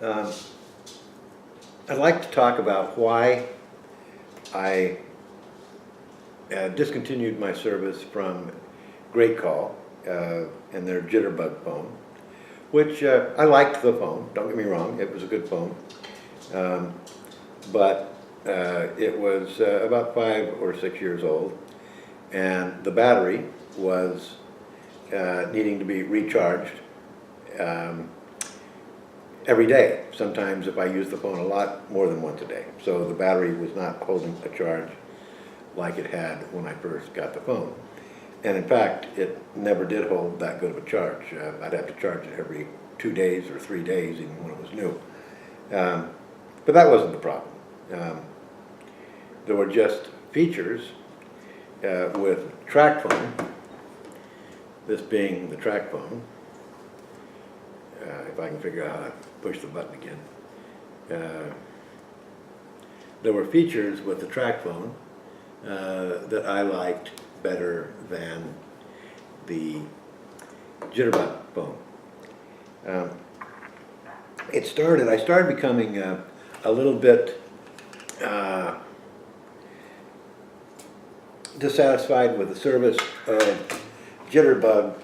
Um, I'd like to talk about why I discontinued my service from GreatCall and their Jitterbug phone, which I liked the phone, don't get me wrong, it was a good phone. But it was about 5 or 6 years old, and the battery was needing to be recharged every day. Sometimes if I used the phone a lot, more than once a day. So the battery was not holding a charge like it had when I first got the phone. And in fact, it never did hold that good of a charge. I'd have to charge it every 2 days or 3 days, even when it was new. But that wasn't the problem. There were just features with Trackfone, this being the Trackfone, if I can figure out how to push the button again. There were features with the Trackfone that I liked better than the Jitterbug phone. I started becoming a little bit dissatisfied with the service of Jitterbug,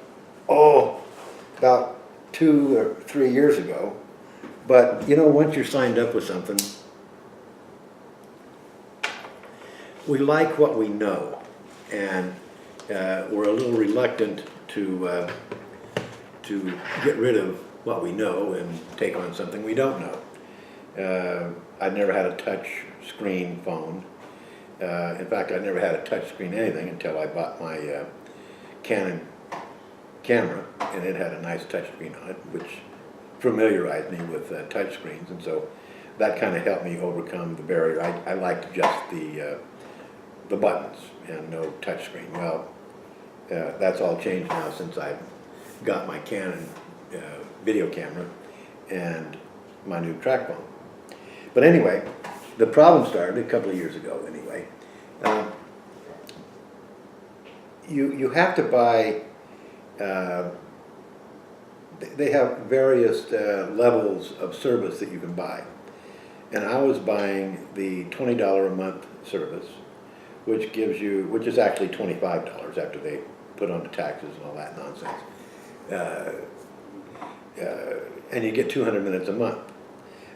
about 2 or 3 years ago. But you know, once you're signed up with something, we like what we know, and we're a little reluctant to get rid of what we know and take on something we don't know. I'd never had a touch screen phone. In fact, I never had a touch screen anything until I bought my Canon camera, and it had a nice touch screen on it, which familiarized me with touch screens, and so that kind of helped me overcome the barrier. I liked just the buttons and no touch screen. Well, that's all changed now since I got my Canon video camera and my new Trackfone. But anyway, the problem started a couple of years ago anyway. You have to buy, they have various levels of service that you can buy. And I was buying the $20 a month service, which is actually $25 after they put on the taxes and all that nonsense. And you get 200 minutes a month.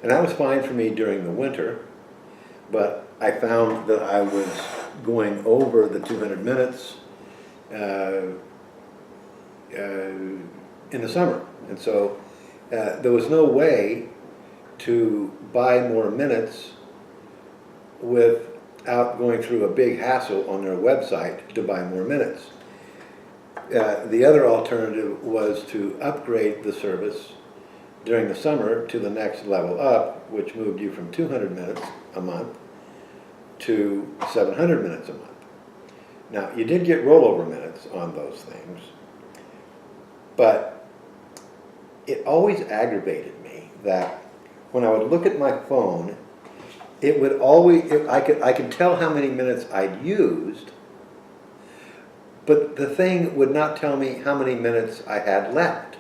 And that was fine for me during the winter, but I found that I was going over the 200 minutes in the summer. And so there was no way to buy more minutes without going through a big hassle on their website to buy more minutes. The other alternative was to upgrade the service during the summer to the next level up, which moved you from 200 minutes a month to 700 minutes a month. Now, you did get rollover minutes on those things, but it always aggravated me that when I would look at my phone, it would always, I could tell how many minutes I'd used, but the thing would not tell me how many minutes I had left.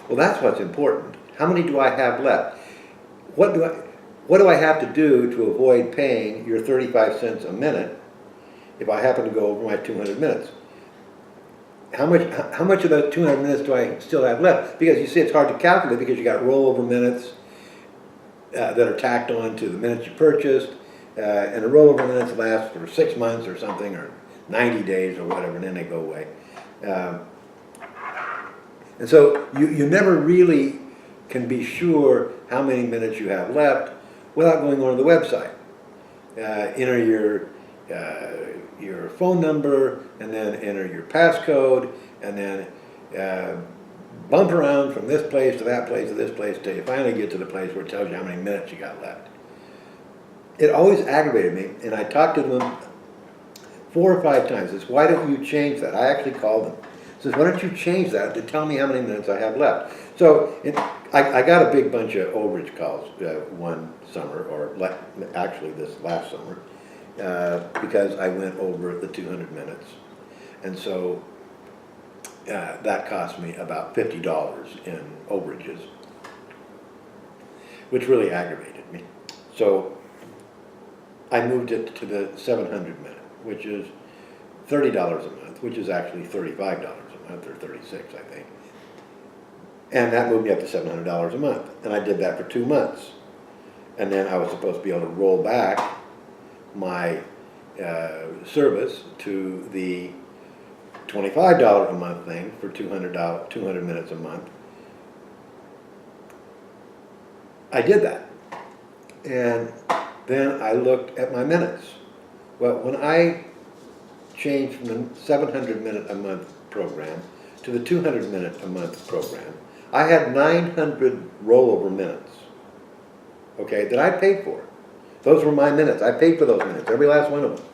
Well, that's what's important. How many do I have left? What do I have to do to avoid paying your 35 cents a minute if I happen to go over my 200 minutes? How much of those 200 minutes do I still have left? Because you see, it's hard to calculate because you got rollover minutes that are tacked on to the minutes you purchased, and the rollover minutes last for 6 months or something, or 90 days or whatever, and then they go away. And so you never really can be sure how many minutes you have left without going on the website. Enter your phone number, and then enter your passcode, and then bump around from this place to that place to this place till you finally get to the place where it tells you how many minutes you got left. It always aggravated me, and I talked to them 4 or 5 times. I said, why don't you change that? I actually called them. I said, why don't you change that to tell me how many minutes I have left? So I got a big bunch of overage calls one summer, or actually this last summer, because I went over the 200 minutes. And so that cost me about $50 in overages. which really aggravated me. So I moved it to the 700 minute, which is $30 a month, which is actually $35 a month, or $36, I think. And that moved me up to $700 a month. And I did that for 2 months. And then I was supposed to be able to roll back my service to the $25 a month thing for 200 minutes a month. I did that. And then I looked at my minutes. Well, when I changed from the 700 minute a month program to the 200 minute a month program, I had 900 rollover minutes, okay, that I paid for. Those were my minutes. I paid for those minutes, every last one of them.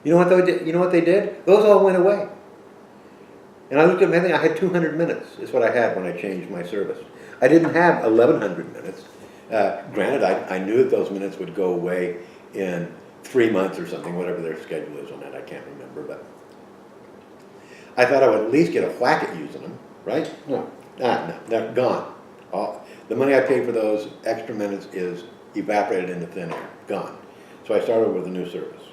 You know what they did? You know what they did? Those all went away. And I looked at everything. I had 200 minutes is what I had when I changed my service. I didn't have 1,100 minutes. Granted, I knew that those minutes would go away in 3 months or something, whatever their schedule is on that. I can't remember, but I thought I would at least get a whack at using them, right? No, they're gone. The money I paid for those extra minutes is evaporated into thin air, gone. So I started with a new service.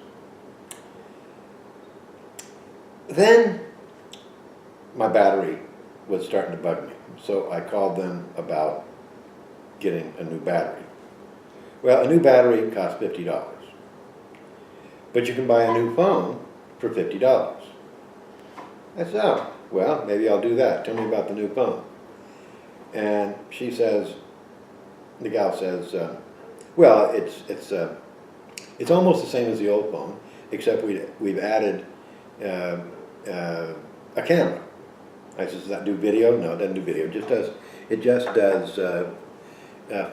Then my battery was starting to bug me, so I called them about getting a new battery. Well, a new battery costs $50, but you can buy a new phone for $50. I said, oh, well, maybe I'll do that. Tell me about the new phone. And she says, the gal says, well, it's almost the same as the old phone, except we've added a camera. I said, does that do video? No, it doesn't do video. It just does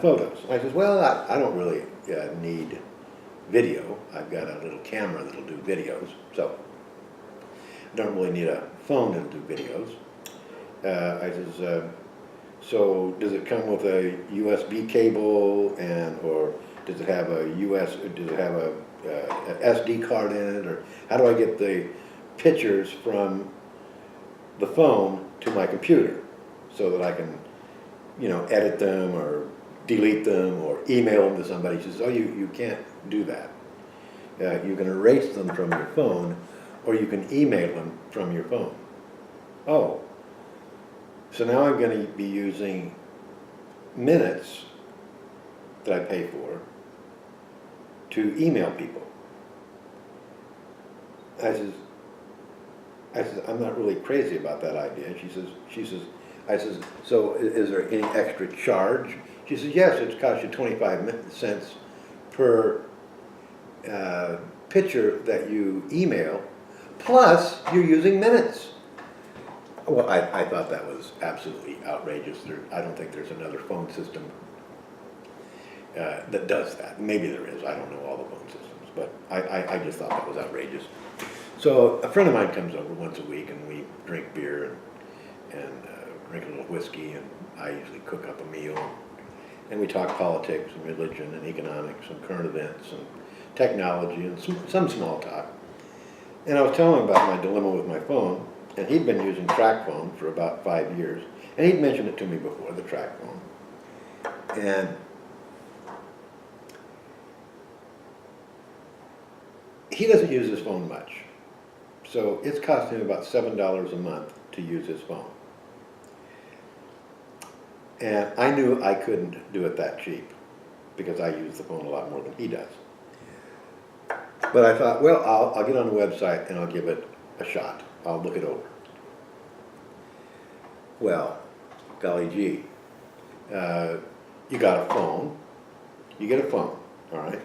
photos. I said, well, I don't really need video. I've got a little camera that'll do videos, so I don't really need a phone that'll do videos. I says, so does it come with a USB cable, or does it have a SD card in it, or how do I get the pictures from the phone to my computer so that I can, edit them or delete them or email them to somebody? She says, oh, you can't do that. You can erase them from your phone, or you can email them from your phone. Oh, so now I'm going to be using minutes that I pay for to email people. I says, I'm not really crazy about that idea. I says, so is there any extra charge? She says, yes, it costs you 25 cents per picture that you email, plus you're using minutes. Well, I thought that was absolutely outrageous. I don't think there's another phone system that does that. Maybe there is. I don't know all the phone systems, but I just thought that was outrageous. So a friend of mine comes over once a week, and we drink beer and drink a little whiskey, and I usually cook up a meal. And we talk politics and religion and economics and current events and technology and some small talk. And I was telling him about my dilemma with my phone, and he'd been using Trackfone for about 5 years. And he'd mentioned it to me before, the Trackfone. And he doesn't use his phone much. So it's costing him about $7 a month to use his phone. And I knew I couldn't do it that cheap because I use the phone a lot more than he does. But I thought, well, I'll get on the website and I'll give it a shot. I'll look it over. Well, golly gee, you got a phone. You get a phone, all right?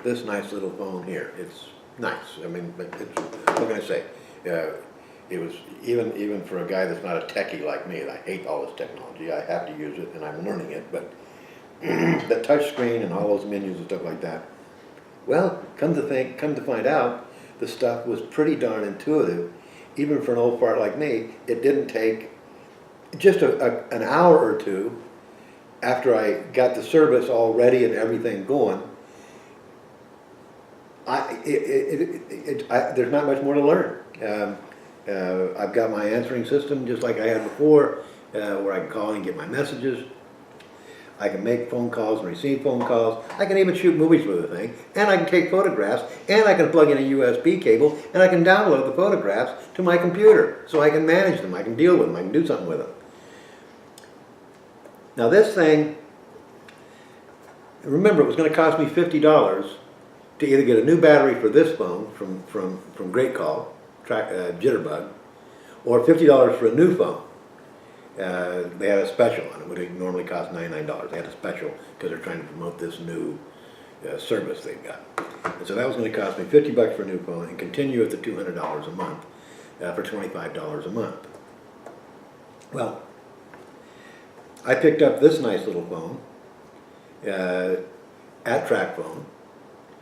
This nice little phone here. It's nice. I mean, but what can I say? It was even for a guy that's not a techie like me. I hate all this technology. I have to use it, and I'm learning it. But the touch screen and all those menus and stuff like that. Well, come to find out, the stuff was pretty darn intuitive. Even for an old fart like me, it didn't take just an hour or two after I got the service all ready and everything going. There's not much more to learn. I've got my answering system just like I had before, where I can call and get my messages. I can make phone calls and receive phone calls. I can even shoot movies with the thing, and I can take photographs, and I can plug in a USB cable, and I can download the photographs to my computer, so I can manage them, I can deal with them, I can do something with them. Now this thing, remember, it was going to cost me $50 to either get a new battery for this phone from GreatCall, Jitterbug, or $50 for a new phone. They had a special on it, which would normally cost $99. They had a special because they're trying to promote this new service they've got. And so that was going to cost me $50 for a new phone and continue at the $200 a month for $25 a month. Well, I picked up this nice little phone at Trackfone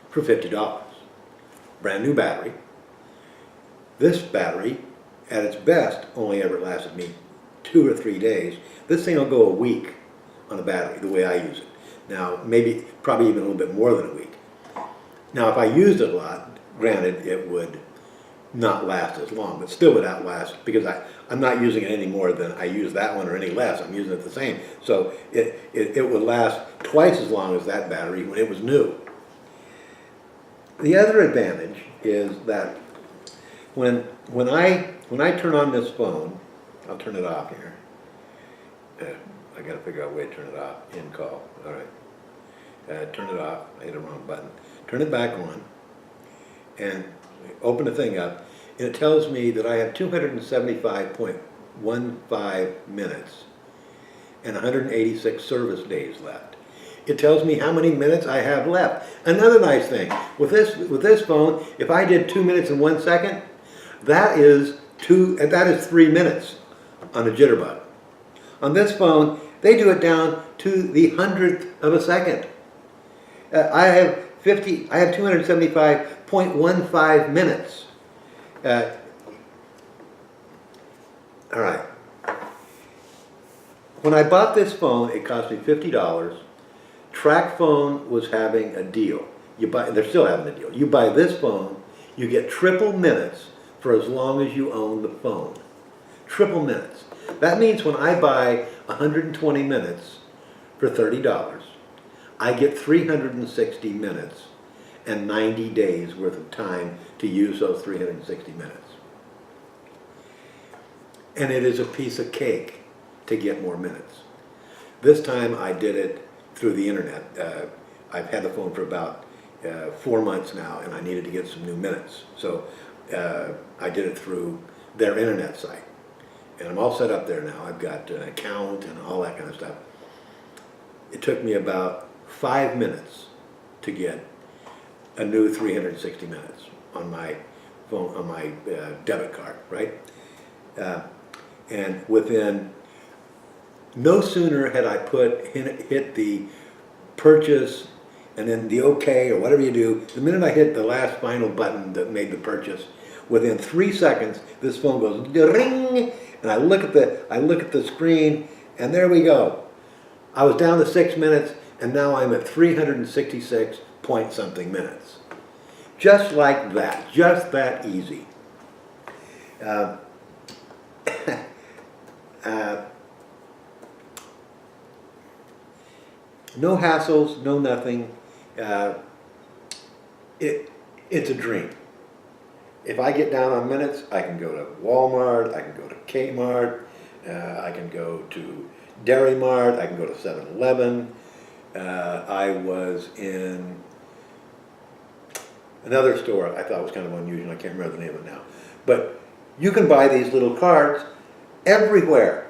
for $50. Brand new battery. This battery, at its best, only ever lasted me 2 or 3 days. This thing will go a week on a battery, the way I use it. Now, probably even a little bit more than a week. Now, if I used it a lot, granted, it would not last as long, but still would outlast, because I'm not using it any more than I use that one or any less. I'm using it the same. So it would last twice as long as that battery when it was new. The other advantage is that when I turn on this phone, I'll turn it off here. I got to figure out a way to turn it off. In call. All right. Turn it off. I hit the wrong button. Turn it back on, and open the thing up, and it tells me that I have 275.15 minutes and 186 service days left. It tells me how many minutes I have left. Another nice thing with this phone, if I did 2 minutes and 1 second, that is 3 minutes on a Jitterbug. On this phone, they do it down to the 100th of a second. I have 275.15 minutes. All right. When I bought this phone, it cost me $50. Trackfone was having a deal. They're still having a deal. You buy this phone, you get triple minutes for as long as you own the phone. Triple minutes. That means when I buy 120 minutes for $30, I get 360 minutes and 90 days worth of time to use those 360 minutes. And it is a piece of cake to get more minutes. This time I did it through the internet. I've had the phone for about 4 months now, and I needed to get some new minutes. So I did it through their internet site. And I'm all set up there now. I've got an account and all that kind of stuff. It took me about 5 minutes to get a new 360 minutes on my phone, on my debit card, right? And within, no sooner had I hit the purchase and then the OK or whatever you do, the minute I hit the last final button that made the purchase, within 3 seconds, this phone goes ring, and I look at the screen, and there we go. I was down to 6 minutes, and now I'm at 366 point something minutes. Just like that, just that easy. No hassles, no nothing. It's a dream. If I get down on minutes, I can go to Walmart, I can go to Kmart, I can go to Dairy Mart, I can go to 7-Eleven. I was in another store I thought was kind of unusual, I can't remember the name of it now. But you can buy these little cards everywhere.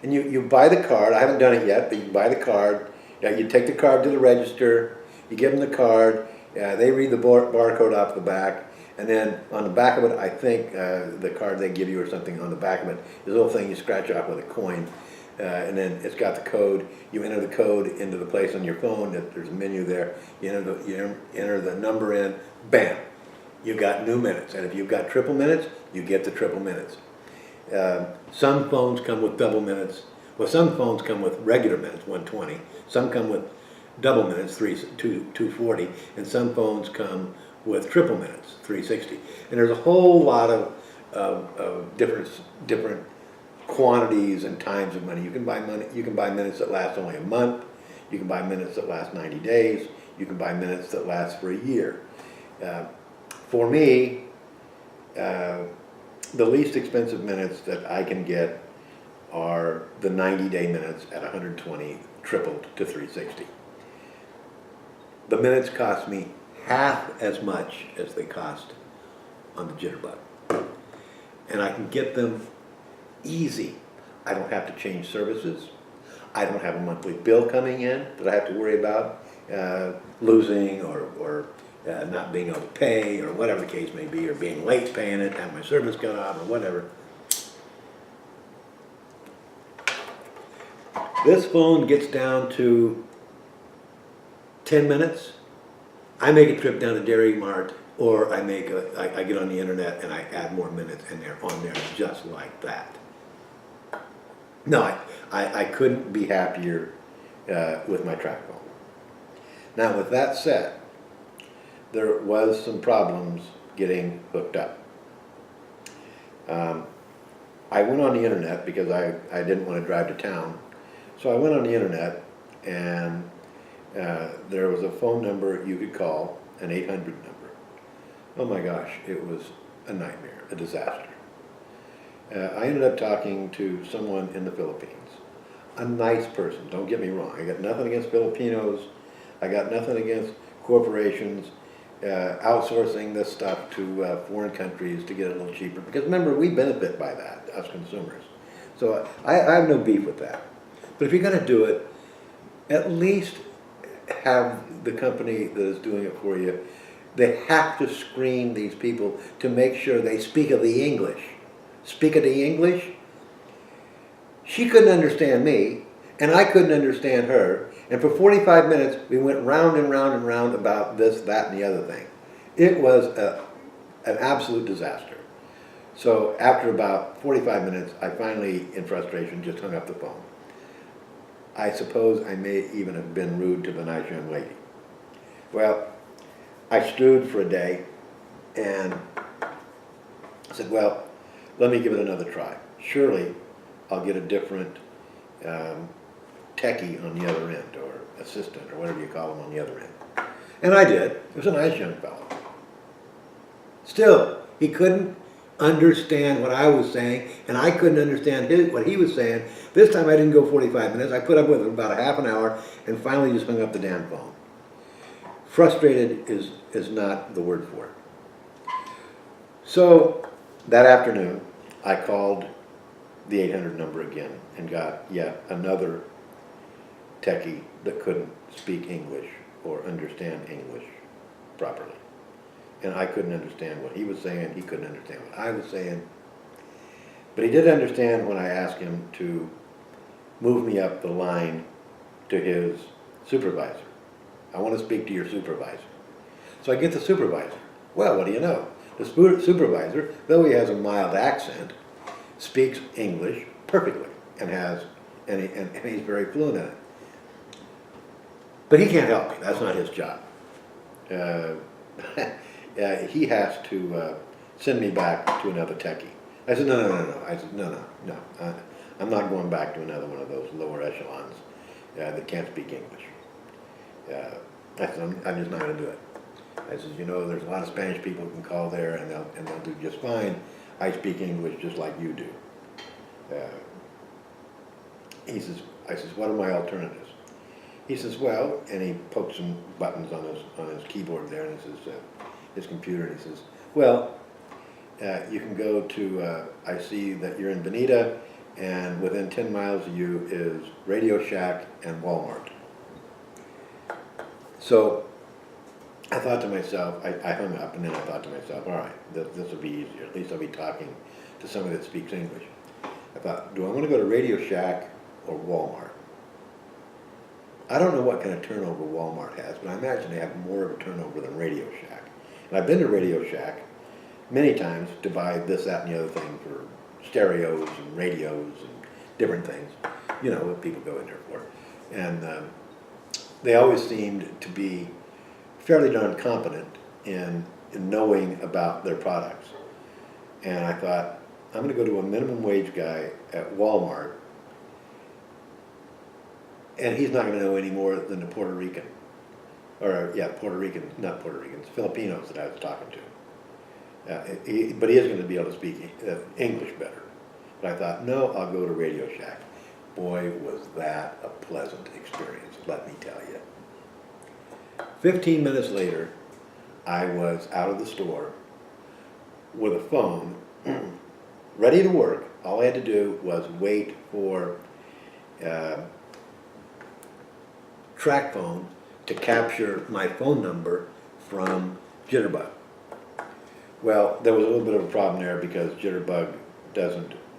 And you buy the card, I haven't done it yet, but you can buy the card, you take the card to the register, you give them the card, they read the barcode off the back, and then on the back of it, I think the card they give you or something on the back of it is a little thing you scratch off with a coin, and then it's got the code. You enter the code into the place on your phone. There's a menu there. You enter the number in. Bam, you got new minutes. And if you've got triple minutes, you get the triple minutes. Some phones come with double minutes. Well, some phones come with regular minutes, 120. Some come with double minutes, 240, and some phones come with triple minutes, 360. And there's a whole lot of different quantities and times of money. You can buy minutes that last only a month. You can buy minutes that last 90 days. You can buy minutes that last for a year. For me, the least expensive minutes that I can get are the 90-day minutes at 120 tripled to 360. The minutes cost me half as much as they cost on the Jitterbug. And I can get them easy. I don't have to change services. I don't have a monthly bill coming in that I have to worry about losing or not being able to pay, or whatever the case may be, or being late paying it, have my service cut off, or whatever. This phone gets down to 10 minutes. I make a trip down to Dairy Mart, or I get on the internet and I add more minutes, and they're on there just like that. No, I couldn't be happier with my Trackfone. Now, with that said, there was some problems getting hooked up. I went on the internet because I didn't want to drive to town. So I went on the internet, and there was a phone number you could call, an 800 number. Oh my gosh, it was a nightmare, a disaster. I ended up talking to someone in the Philippines, a nice person, don't get me wrong. I got nothing against Filipinos. I got nothing against corporations outsourcing this stuff to foreign countries to get it a little cheaper. Because remember, we benefit by that, us consumers. So I have no beef with that. But if you're going to do it, at least have the company that is doing it for you, they have to screen these people to make sure they speak of the English. Speak of the English? She couldn't understand me, and I couldn't understand her, and for 45 minutes we went round and round and round about this, that, and the other thing. It was an absolute disaster. So after about 45 minutes, I finally, in frustration, just hung up the phone. I suppose I may even have been rude to the nice young lady. Well, I stewed for a day, and I said, well, let me give it another try. Surely I'll get a different techie on the other end, or assistant, or whatever you call them on the other end. And I did. It was a nice young fellow. Still, he couldn't understand what I was saying, and I couldn't understand what he was saying. This time I didn't go 45 minutes. I put up with it about a half an hour, and finally just hung up the damn phone. Frustrated is not the word for it. So that afternoon, I called the 800 number again and got yet another techie that couldn't speak English or understand English properly. And I couldn't understand what he was saying, he couldn't understand what I was saying. But he did understand when I asked him to move me up the line to his supervisor. I want to speak to your supervisor. So I get the supervisor. Well, what do you know? The supervisor, though he has a mild accent, speaks English perfectly and he's very fluent in it. But he can't help me. That's not his job. He has to send me back to another techie. I said, no. I said, no. I'm not going back to another one of those lower echelons that can't speak English. I said, I'm just not going to do it. I said, you know, there's a lot of Spanish people who can call there, and they'll do just fine. I speak English just like you do. I says, what are my alternatives? He says, well, and he poked some buttons on his keyboard there, and he says, his computer, and he says, well, you can go to, I see that you're in Bonita, and within 10 miles of you is Radio Shack and Walmart. So I thought to myself, I hung up, and then I thought to myself, all right, this will be easier. At least I'll be talking to somebody that speaks English. I thought, do I want to go to Radio Shack or Walmart? I don't know what kind of turnover Walmart has, but I imagine they have more of a turnover than Radio Shack. And I've been to Radio Shack many times to buy this, that, and the other thing for stereos and radios and different things, you know, what people go in there for. And they always seemed to be fairly darn competent in knowing about their products. And I thought, I'm going to go to a minimum wage guy at Walmart And he's not gonna know any more than the Puerto Rican, or, yeah, Puerto Rican, not Puerto Ricans, Filipinos that I was talking to. But he is gonna be able to speak English better. But I thought, no, I'll go to Radio Shack. Boy, was that a pleasant experience, let me tell you. 15 minutes later, I was out of the store with a phone, ready to work. All I had to do was wait for Trackfone to capture my phone number from Jitterbug. Well, there was a little bit of a problem there because Jitterbug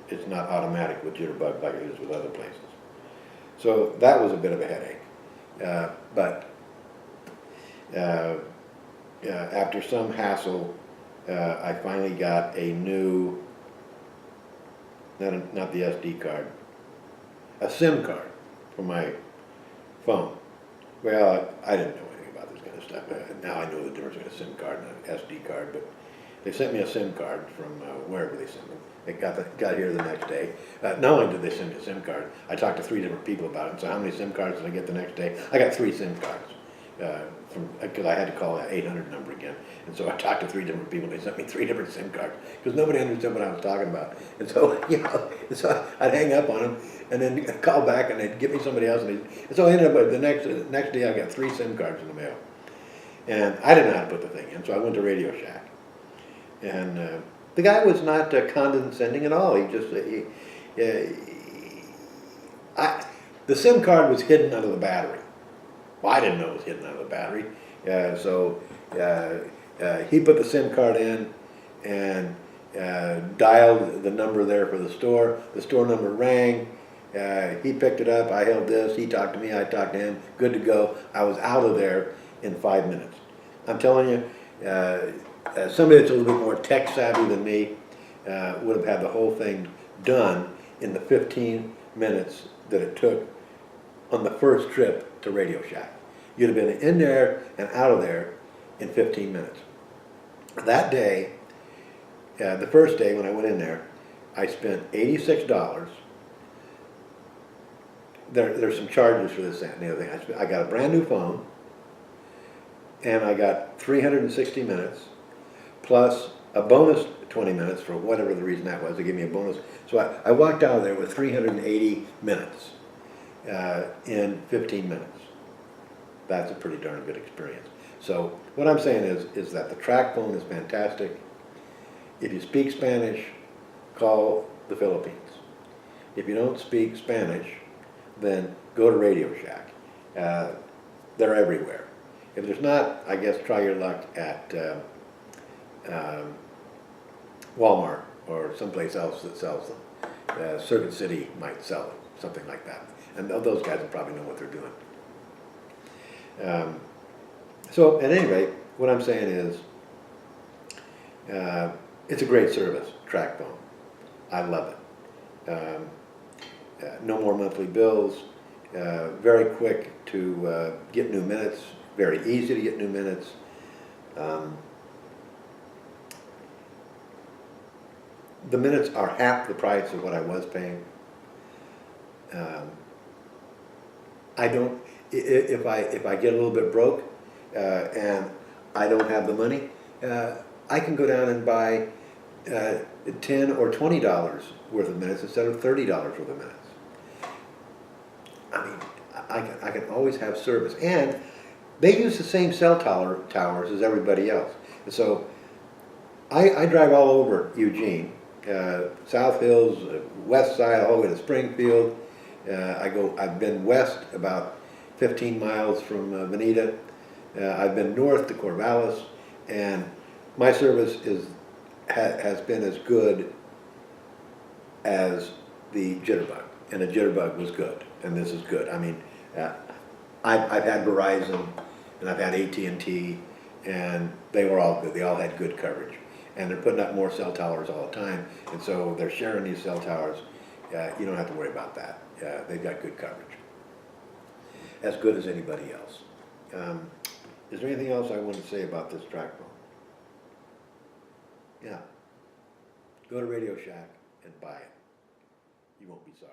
it's not automatic with Jitterbug like it is with other places. So that was a bit of a headache. But after some hassle, I finally got a new, not the SD card, a SIM card for my phone. Well, I didn't know anything about this kind of stuff. Now I know the difference between a SIM card and an SD card, but they sent me a SIM card from wherever they sent me. It got here the next day. Not only did they send me a SIM card, I talked to 3 different people about it. And so how many SIM cards did I get the next day? I got 3 SIM cards. Because I had to call that 800 number again. And so I talked to 3 different people. They sent me 3 different SIM cards because nobody understood what I was talking about. And so, so I'd hang up on them and then call back and they'd give me somebody else. And so I ended up with the next day I got 3 SIM cards in the mail. And I didn't know how to put the thing in, so I went to Radio Shack. And the guy was not condescending at all. He just, the SIM card was hidden under the battery. Well, I didn't know it was hidden under the battery. So he put the SIM card in and dialed the number there for the store. The store number rang. He picked it up. I held this. He talked to me. I talked to him. Good to go. I was out of there in 5 minutes. I'm telling you, somebody that's a little bit more tech savvy than me would have had the whole thing done in the 15 minutes that it took on the first trip to Radio Shack. You'd have been in there and out of there in 15 minutes. That day, the first day when I went in there, I spent $86. There's some charges for this and the other thing. I got a brand new phone, and I got 360 minutes, plus a bonus 20 minutes for whatever the reason that was. They gave me a bonus. So I walked out of there with 380 minutes in 15 minutes. That's a pretty darn good experience. So what I'm saying is that the Trackfone is fantastic. If you speak Spanish, call the Philippines. If you don't speak Spanish, then go to Radio Shack. They're everywhere. If there's not, I guess try your luck at Walmart or someplace else that sells them. Circuit City might sell them, something like that. And those guys will probably know what they're doing. So at any rate, what I'm saying is, it's a great service, Trackfone. I love it. No more monthly bills, very quick to get new minutes, very easy to get new minutes. The minutes are half the price of what I was paying. I don't, if I get a little bit broke and I don't have the money, I can go down and buy $10 or $20 worth of minutes instead of $30 worth of minutes. I mean, I can always have service. And they use the same cell towers as everybody else. And so I drive all over Eugene, South Hills, west side, all the way to Springfield. I've been west about 15 miles from Veneta. I've been north to Corvallis, and my service has been as good as the Jitterbug, and the Jitterbug was good, and this is good. I mean, I've had Verizon, and I've had AT&T, and they were all good. They all had good coverage, and they're putting up more cell towers all the time, and so they're sharing these cell towers. You don't have to worry about that. They've got good coverage, as good as anybody else. Is there anything else I want to say about this Trackfone? Yeah. Go to Radio Shack and buy it. You won't be sorry.